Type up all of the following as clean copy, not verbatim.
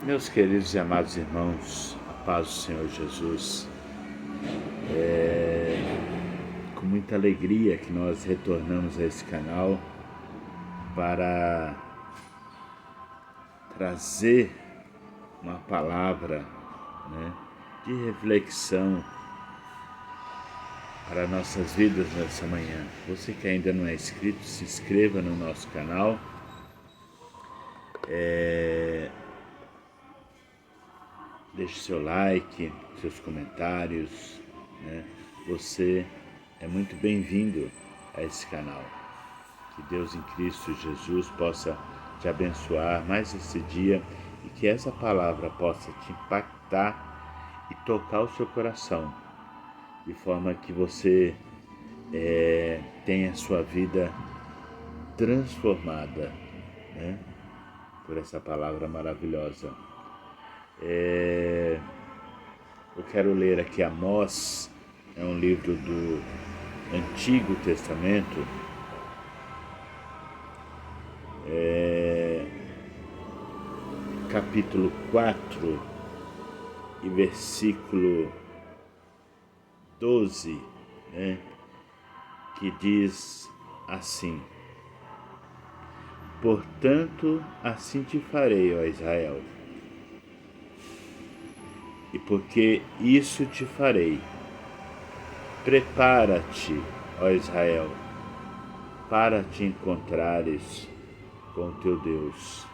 Meus queridos e amados irmãos, a paz do Senhor Jesus, com muita alegria que nós retornamos a esse canal para trazer uma palavra, de reflexão para nossas vidas nessa manhã. Você que ainda não é inscrito, se inscreva no nosso canal. Deixe seu like, seus comentários, Você é muito bem-vindo a esse canal. Que Deus em Cristo Jesus possa te abençoar mais esse dia e que essa palavra possa te impactar e tocar o seu coração, de forma que você tenha a sua vida transformada, por essa palavra maravilhosa. Eu quero ler aqui Amós, é um livro do Antigo Testamento, capítulo 4 e versículo 12, que diz assim: Portanto, assim te farei, ó Israel, e porque isso te farei, prepara-te, ó Israel, para te encontrares com o teu Deus,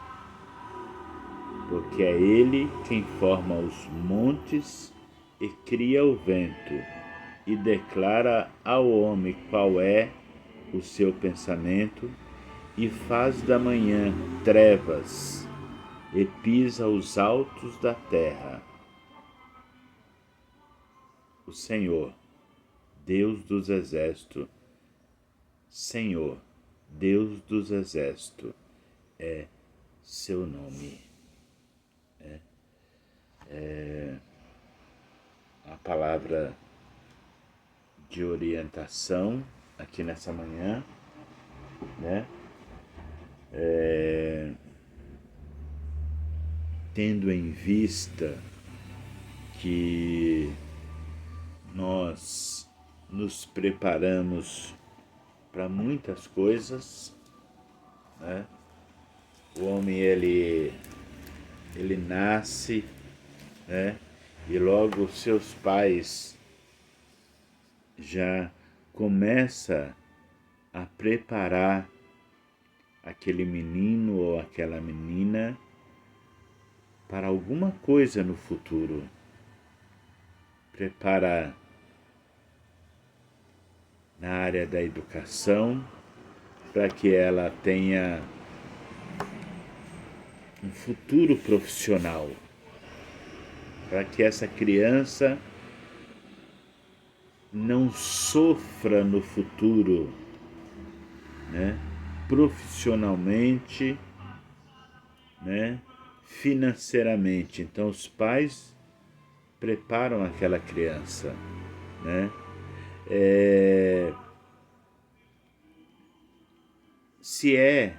porque é Ele quem forma os montes e cria o vento, e declara ao homem qual é o seu pensamento, e faz da manhã trevas, e pisa os altos da terra. O Senhor, Deus dos exércitos, Senhor, Deus dos exércitos, é seu nome. A palavra de orientação aqui nessa manhã, tendo em vista que nós nos preparamos para muitas coisas, O homem ele nasce, e logo seus pais já começa a preparar aquele menino ou aquela menina para alguma coisa no futuro. Prepara na área da educação para que ela tenha um futuro profissional, para que essa criança não sofra no futuro, profissionalmente, financeiramente. Então os pais preparam aquela criança, Se é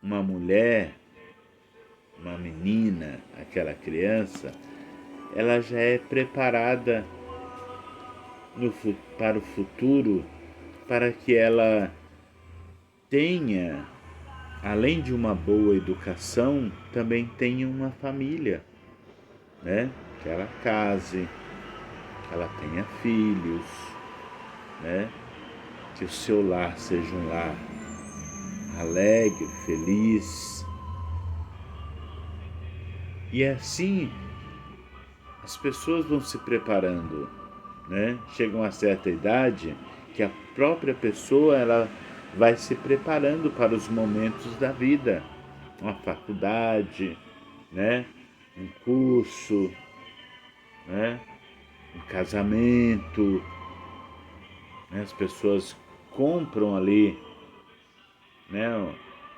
uma mulher, uma menina, aquela criança, ela já é preparada para o futuro, para que ela tenha, além de uma boa educação, também tenha uma família, que ela case, que ela tenha filhos, que o seu lar seja um lar alegre, feliz. E assim as pessoas vão se preparando, Chegam a certa idade que a própria pessoa ela vai se preparando para os momentos da vida, uma faculdade, um curso, um casamento, As pessoas compram ali,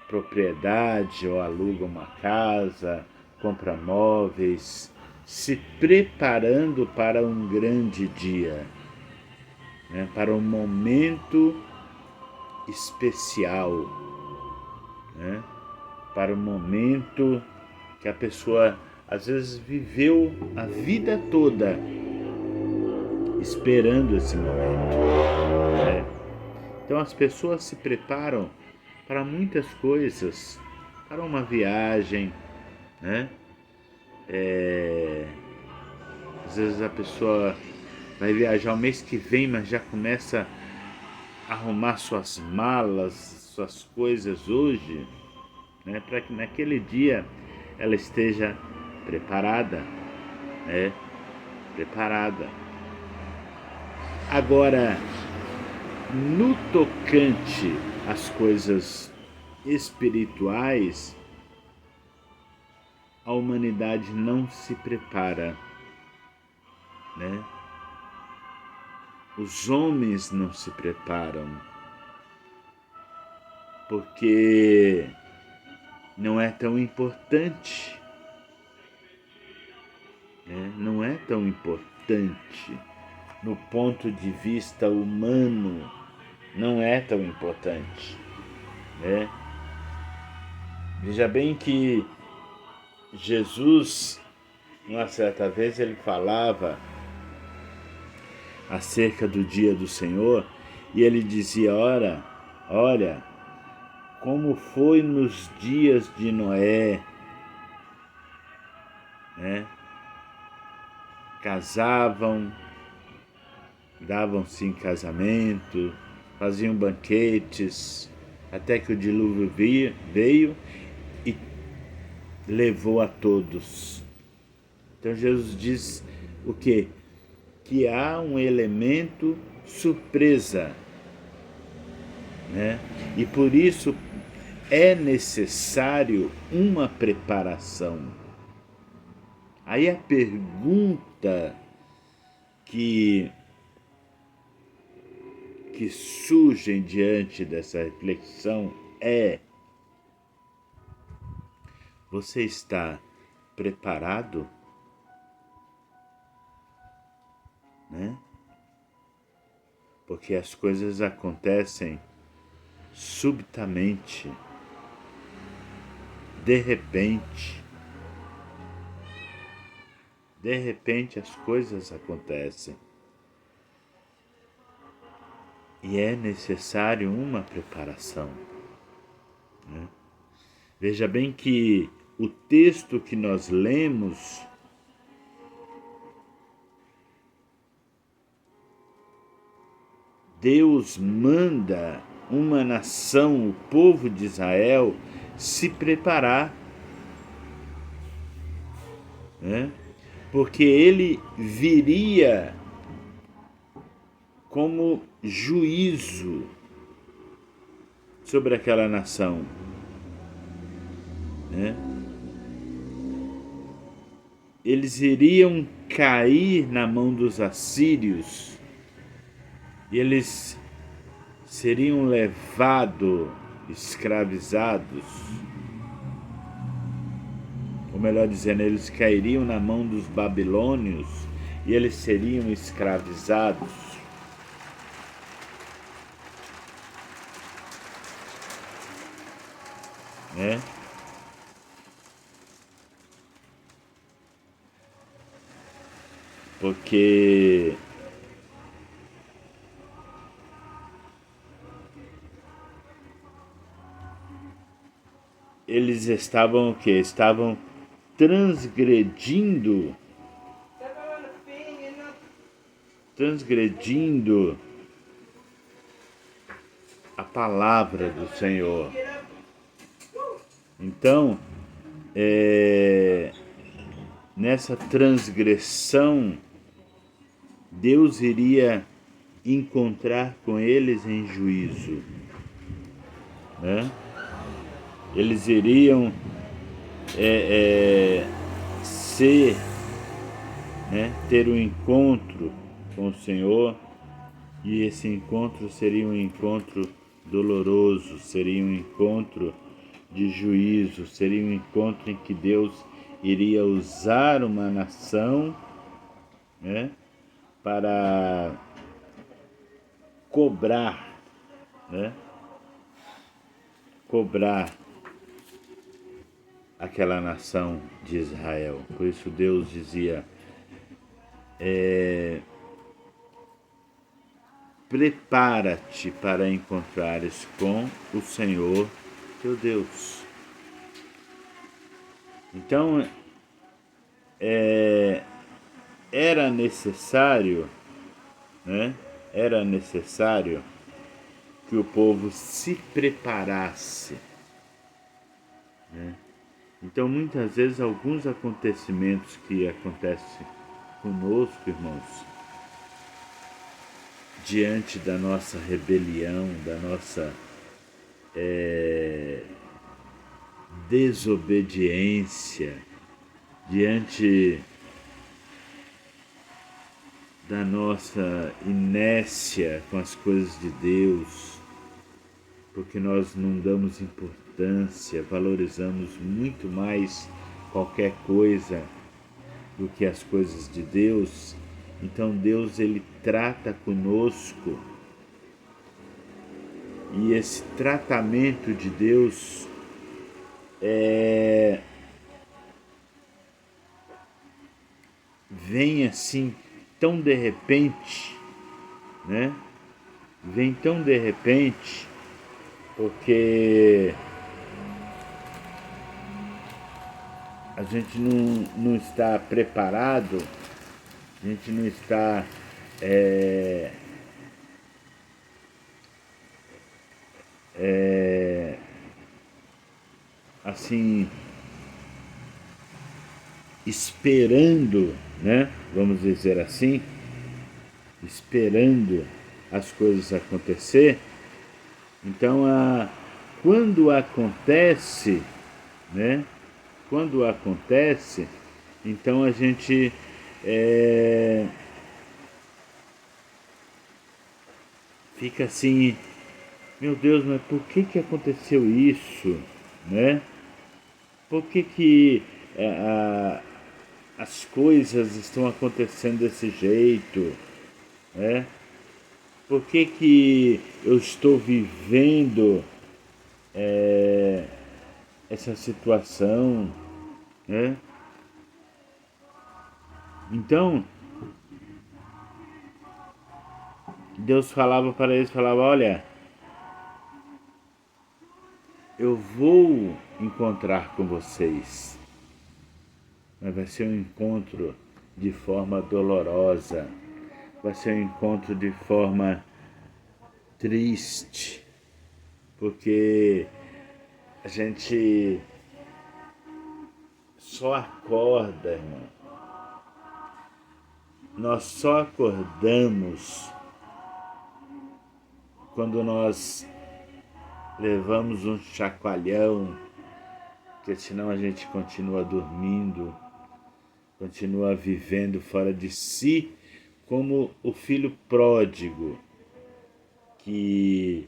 propriedade ou alugam uma casa, compram móveis, se preparando para um grande dia, para um momento especial, para um momento que a pessoa às vezes viveu a vida toda esperando esse momento, né? Então as pessoas se preparam para muitas coisas, para uma viagem, né? Às vezes a pessoa vai viajar o mês que vem, mas já começa a arrumar suas malas, suas coisas hoje, né? Para que naquele dia ela esteja preparada, né? Preparada. Agora, no tocante às coisas espirituais, a humanidade não se prepara, né? Os homens não se preparam, porque não é tão importante, né? Não é tão importante no ponto de vista humano, não é tão importante, né? Veja bem que Jesus, uma certa vez, ele falava acerca do dia do Senhor e ele dizia: olha, como foi nos dias de Noé, né? Casavam, davam-se em casamento, faziam banquetes, até que o dilúvio veio e levou a todos. Então Jesus diz o quê? Que há um elemento surpresa, né? E por isso é necessário uma preparação. Aí a pergunta que surge diante dessa reflexão é: você está preparado? Né? Porque as coisas acontecem subitamente, de repente as coisas acontecem e é necessário uma preparação, né? Veja bem que o texto que nós lemos Deus manda uma nação, o povo de Israel, se preparar, né? Porque ele viria como juízo sobre aquela nação, né? Eles iriam cair na mão dos assírios e eles seriam levados, escravizados, ou melhor dizendo, eles cairiam na mão dos babilônios e eles seriam escravizados. Né? Porque eles estavam o quê? Estavam transgredindo a palavra do Senhor. Então, nessa transgressão, Deus iria encontrar com eles em juízo, né? Eles iriam ser, né, ter um encontro com o Senhor, e esse encontro seria um encontro doloroso, seria um encontro de juízo, seria um encontro em que Deus iria usar uma nação, né, para cobrar, né, cobrar aquela nação de Israel. Por isso Deus dizia, prepara-te para encontrares com o Senhor teu Deus. Então, era necessário, né? Era necessário que o povo se preparasse, né? Então, muitas vezes, alguns acontecimentos que acontecem conosco, irmãos, diante da nossa rebelião, da nossa desobediência, diante da nossa inércia com as coisas de Deus, porque nós não damos importância, valorizamos muito mais qualquer coisa do que as coisas de Deus. Então Deus, ele trata conosco, e esse tratamento de Deus vem assim tão de repente, né? Vem tão de repente, porque a gente não está preparado, a gente não está assim, esperando, né? Vamos dizer assim, esperando as coisas acontecer. Então, quando acontece, né? Quando acontece, então a gente fica assim, meu Deus, mas por que aconteceu isso, né? Por que as coisas estão acontecendo desse jeito, né? Por que eu estou vivendo essa situação, né? Então, Deus falava para eles, falava, olha, eu vou encontrar com vocês, mas vai ser um encontro de forma dolorosa, vai ser um encontro de forma triste, porque a gente só acorda, irmão. Nós só acordamos quando nós levamos um chacoalhão, porque senão a gente continua dormindo, continua vivendo fora de si, como o filho pródigo, que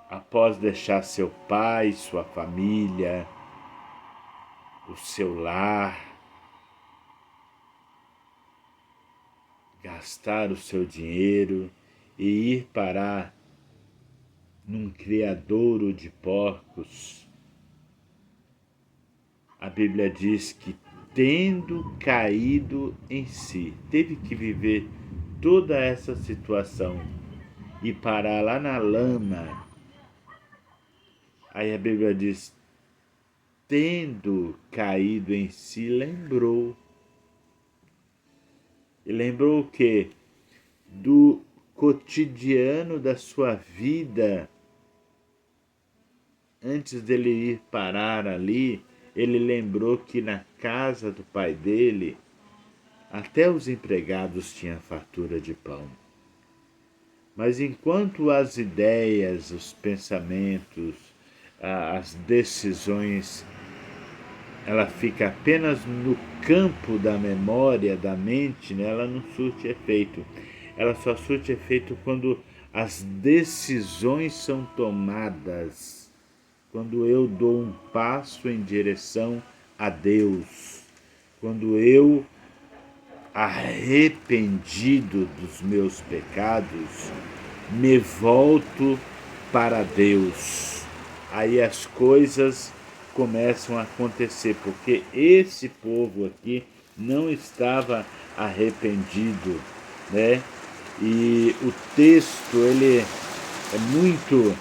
após deixar seu pai, sua família, o seu lar, gastar o seu dinheiro e ir parar num criadouro de porcos, a Bíblia diz que, tendo caído em si, teve que viver toda essa situação e parar lá na lama. Aí a Bíblia diz, tendo caído em si, lembrou. E lembrou o quê? Do cotidiano da sua vida. Antes dele ir parar ali, ele lembrou que na casa do pai dele, até os empregados tinham fartura de pão. Mas enquanto as ideias, os pensamentos, as decisões, ela fica apenas no campo da memória, da mente, né? Ela não surte efeito. Ela só surte efeito quando as decisões são tomadas, quando eu dou um passo em direção a Deus, quando eu, arrependido dos meus pecados, me volto para Deus. Aí as coisas começam a acontecer, porque esse povo aqui não estava arrependido, né? E o texto ele é muito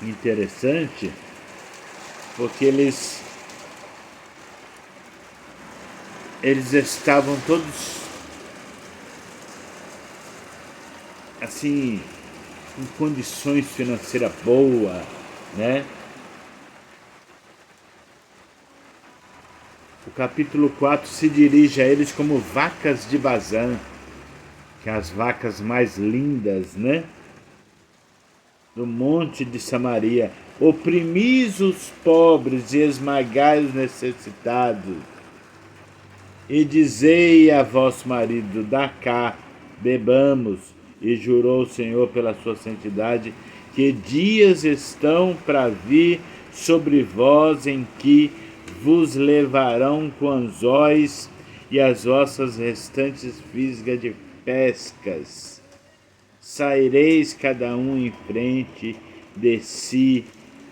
interessante, porque eles estavam todos assim em condições financeiras boas, né? O capítulo 4 se dirige a eles como vacas de Bazã, que é as vacas mais lindas, né? Do monte de Samaria. Oprimis os pobres e esmagais os necessitados. E dizei a vosso marido, dá cá, bebamos. E jurou o Senhor pela sua santidade, que dias estão para vir sobre vós em que vos levarão com anzóis e as vossas restantes fisgas de pescas. Saireis cada um em frente de si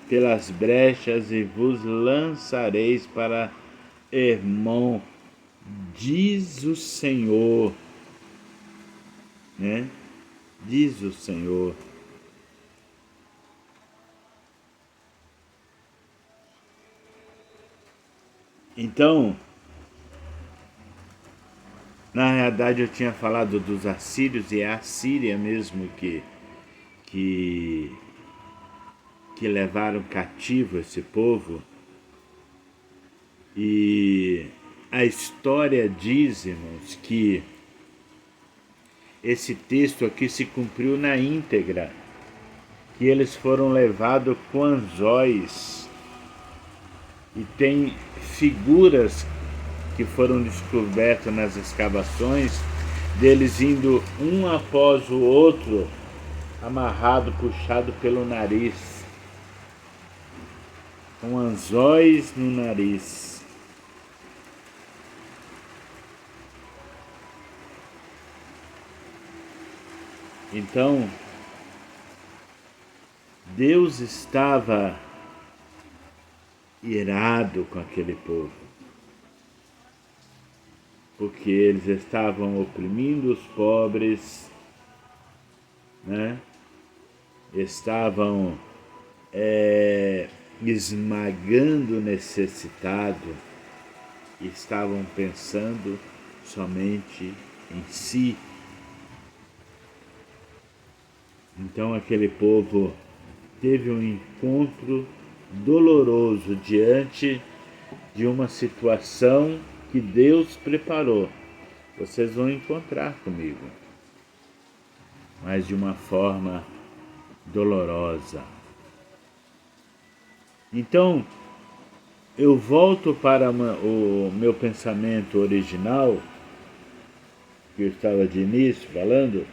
pelas brechas e vos lançareis para Hermon, diz o Senhor, né? Diz o Senhor. Então, na realidade eu tinha falado dos assírios e é a Síria mesmo que levaram cativo esse povo. E a história diz, irmãos, que esse texto aqui se cumpriu na íntegra, que eles foram levados com anzóis, e tem figuras que foram descobertas nas escavações deles indo um após o outro, amarrado, puxado pelo nariz, com anzóis no nariz. Então, Deus estava irado com aquele povo, porque eles estavam oprimindo os pobres, né? Estavam esmagando o necessitado, estavam pensando somente em si. Então aquele povo teve um encontro doloroso diante de uma situação que Deus preparou. Vocês vão encontrar comigo, mas de uma forma dolorosa. Então, eu volto para o meu pensamento original, que eu estava de início falando,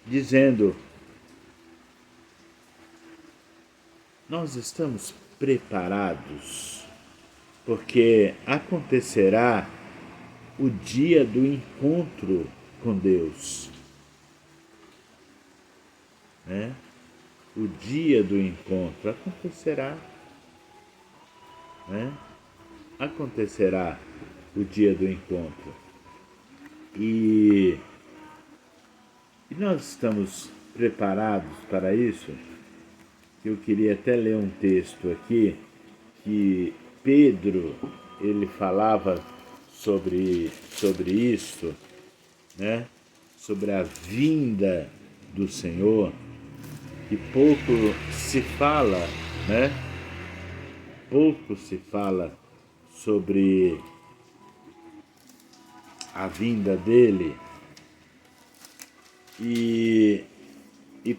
dizendo: nós estamos preparados, porque acontecerá o dia do encontro com Deus, né? O dia do encontro acontecerá, né? Acontecerá o dia do encontro. E nós estamos preparados para isso. Eu queria até ler um texto aqui que Pedro ele falava sobre isso, né? Sobre a vinda do Senhor, que pouco se fala, né? Pouco se fala sobre a vinda dele. E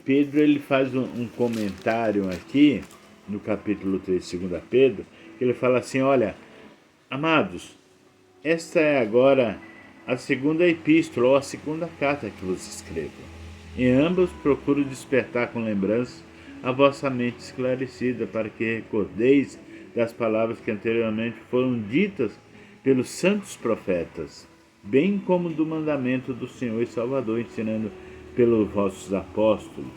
Pedro ele faz um comentário aqui no capítulo 3 de 2 Pedro, que ele fala assim: olha, amados, esta é agora a segunda epístola ou a segunda carta que vos escrevo. Em ambas procuro despertar com lembrança a vossa mente esclarecida, para que recordeis das palavras que anteriormente foram ditas pelos santos profetas, bem como do mandamento do Senhor e Salvador, ensinando pelos vossos apóstolos,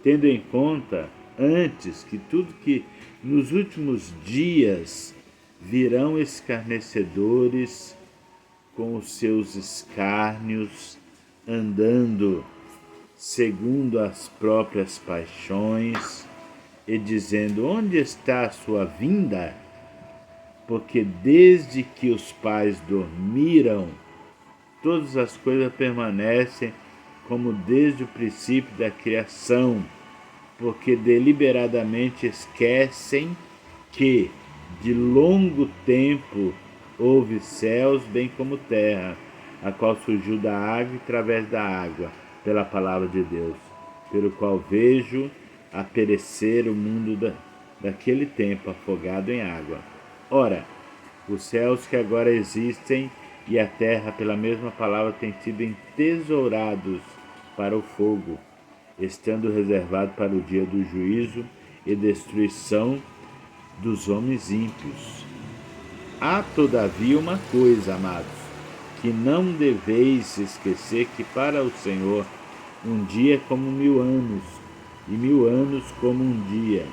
tendo em conta antes que tudo que Nos últimos dias virão escarnecedores com os seus escárnios, andando segundo as próprias paixões e dizendo: onde está a sua vinda? Porque desde que os pais dormiram, todas as coisas permanecem como desde o princípio da criação, porque deliberadamente esquecem que de longo tempo houve céus bem como terra, a qual surgiu da água e através da água, pela palavra de Deus, pelo qual vejo a perecer o mundo daquele tempo afogado em água. Ora, os céus que agora existem e a terra, pela mesma palavra, têm sido entesourados para o fogo, estando reservado para o dia do juízo e destruição dos homens ímpios. Há, todavia, uma coisa, amados, que não deveis esquecer, que para o Senhor um dia é como 1000 anos, e 1000 anos como um dia.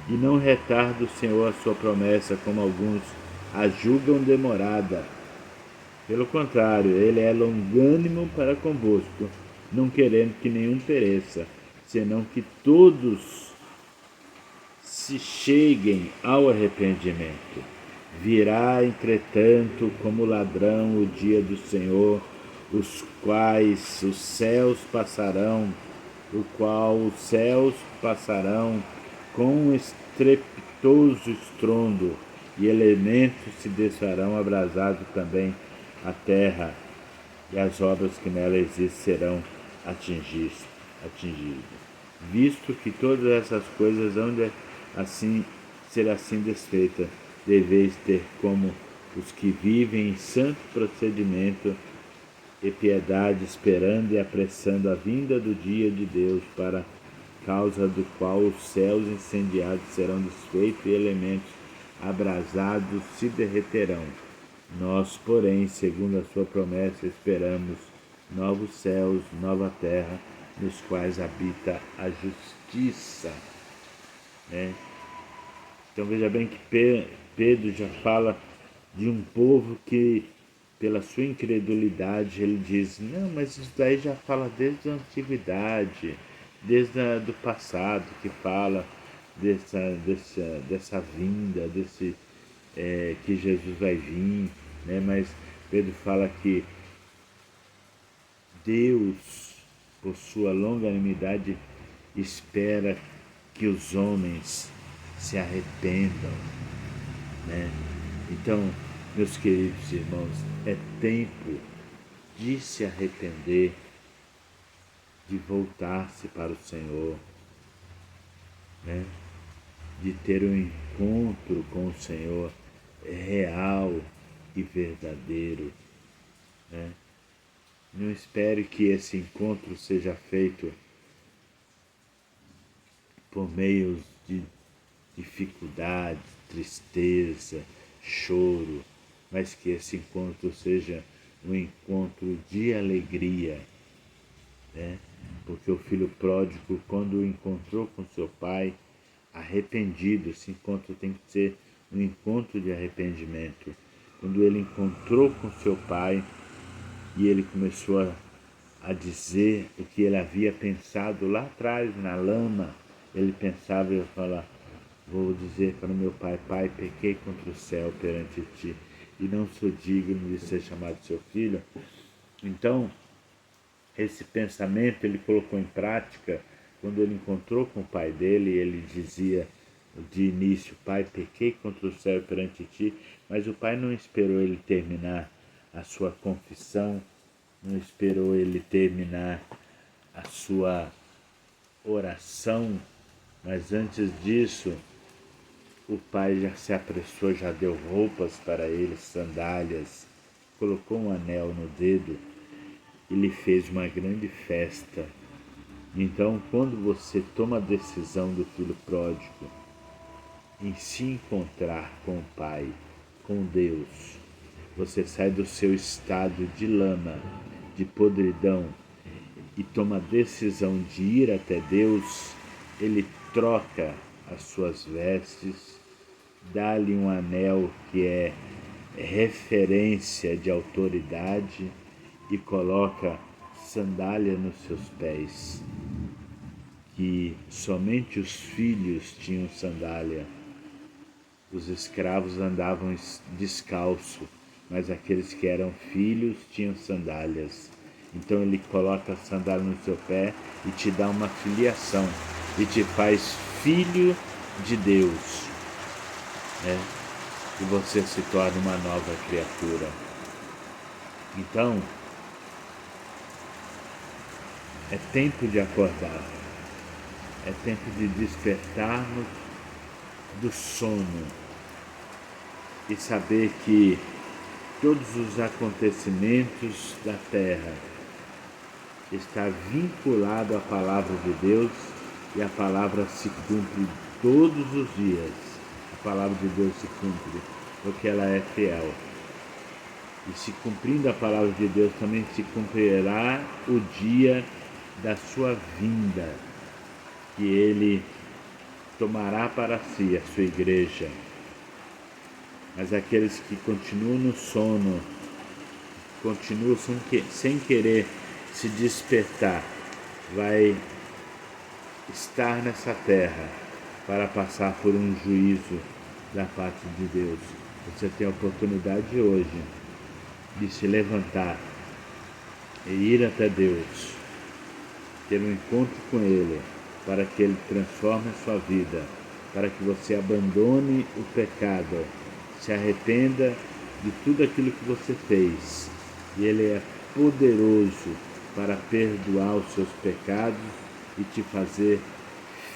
E não retarda o Senhor a sua promessa, como alguns a julgam demorada. Pelo contrário, ele é longânimo para convosco, não querendo que nenhum pereça, senão que todos se cheguem ao arrependimento. Virá, entretanto, como ladrão o dia do Senhor, os céus passarão com um estrepitoso estrondo, e elementos se desfarão, abrasados também a terra, e as obras que nela existem serão atingidas. Visto que todas essas coisas hão de ser assim desfeitas, deveis ter como os que vivem em santo procedimento e piedade, esperando e apressando a vinda do dia de Deus, para causa do qual os céus incendiados serão desfeitos e elementos abrasados se derreterão. Nós, porém, segundo a sua promessa, esperamos novos céus, nova terra, nos quais habita a justiça. Então veja bem que Pedro já fala de um povo que, pela sua incredulidade, ele diz: não, mas isso daí já fala desde a antiguidade, desde do passado, que fala dessa vinda, que Jesus vai vir, Mas Pedro fala que Deus, por sua longanimidade, espera que os homens se arrependam, Então, meus queridos irmãos, é tempo de se arrepender, de voltar-se para o Senhor, de ter um encontro com o Senhor real e verdadeiro. Não espere que esse encontro seja feito por meio de dificuldade, tristeza, choro, mas que esse encontro seja um encontro de alegria, Porque o filho pródigo, quando encontrou com seu pai arrependido, esse encontro tem que ser um encontro de arrependimento. Quando ele encontrou com seu pai e ele começou a dizer o que ele havia pensado lá atrás, na lama, ele pensava e ia falar: vou dizer para o meu pai: Pai, pequei contra o céu perante ti, e não sou digno de ser chamado seu filho. Então, esse pensamento ele colocou em prática quando ele encontrou com o pai dele. Ele dizia de início: Pai, pequei contra o céu perante ti, mas o pai não esperou ele terminar a sua confissão, não esperou ele terminar a sua oração, mas antes disso, o pai já se apressou, já deu roupas para ele, sandálias, colocou um anel no dedo e lhe fez uma grande festa. Então, quando você toma a decisão do filho pródigo em se encontrar com o Pai, com Deus, você sai do seu estado de lama, de podridão, e toma a decisão de ir até Deus, ele troca as suas vestes, dá-lhe um anel que é referência de autoridade e coloca sandália nos seus pés, que somente os filhos tinham sandália. Os escravos andavam descalço, mas aqueles que eram filhos tinham sandálias. Então ele coloca a sandália no seu pé e te dá uma filiação e te faz filho de Deus, né? E você se torna uma nova criatura. Então, é tempo de acordar, é tempo de despertarmos do sono e saber que todos os acontecimentos da terra está vinculado à palavra de Deus e a palavra se cumpre todos os dias. A palavra de Deus se cumpre porque ela é fiel. E se cumprindo a palavra de Deus, também se cumprirá o dia da sua vinda, que ele tomará para si a sua igreja. Mas aqueles que continuam no sono, continuam sem querer se despertar, vai estar nessa terra para passar por um juízo da parte de Deus. Você tem a oportunidade hoje de se levantar e ir até Deus, ter um encontro com Ele, para que Ele transforme a sua vida, para que você abandone o pecado, se arrependa de tudo aquilo que você fez. E Ele é poderoso para perdoar os seus pecados e te fazer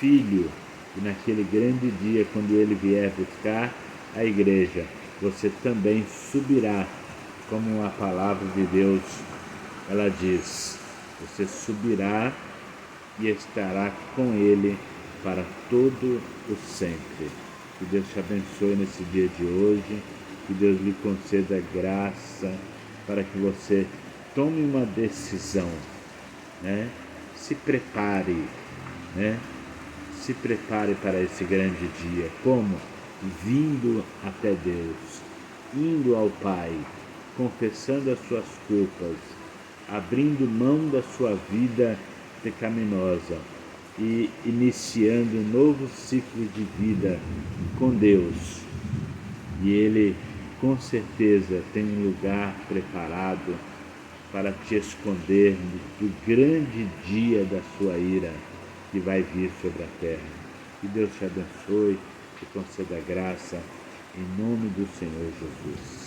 filho. E naquele grande dia, quando Ele vier buscar a igreja, você também subirá, como a palavra de Deus, ela diz, você subirá e estará com Ele para todo o sempre. Que Deus te abençoe nesse dia de hoje, que Deus lhe conceda graça para que você tome uma decisão, né? Se prepare, né? Se prepare para esse grande dia. Como? Vindo até Deus, indo ao Pai, confessando as suas culpas, abrindo mão da sua vida pecaminosa e iniciando um novo ciclo de vida com Deus. E Ele, com certeza, tem um lugar preparado para te esconder do grande dia da sua ira que vai vir sobre a terra. Que Deus te abençoe, te conceda graça, em nome do Senhor Jesus.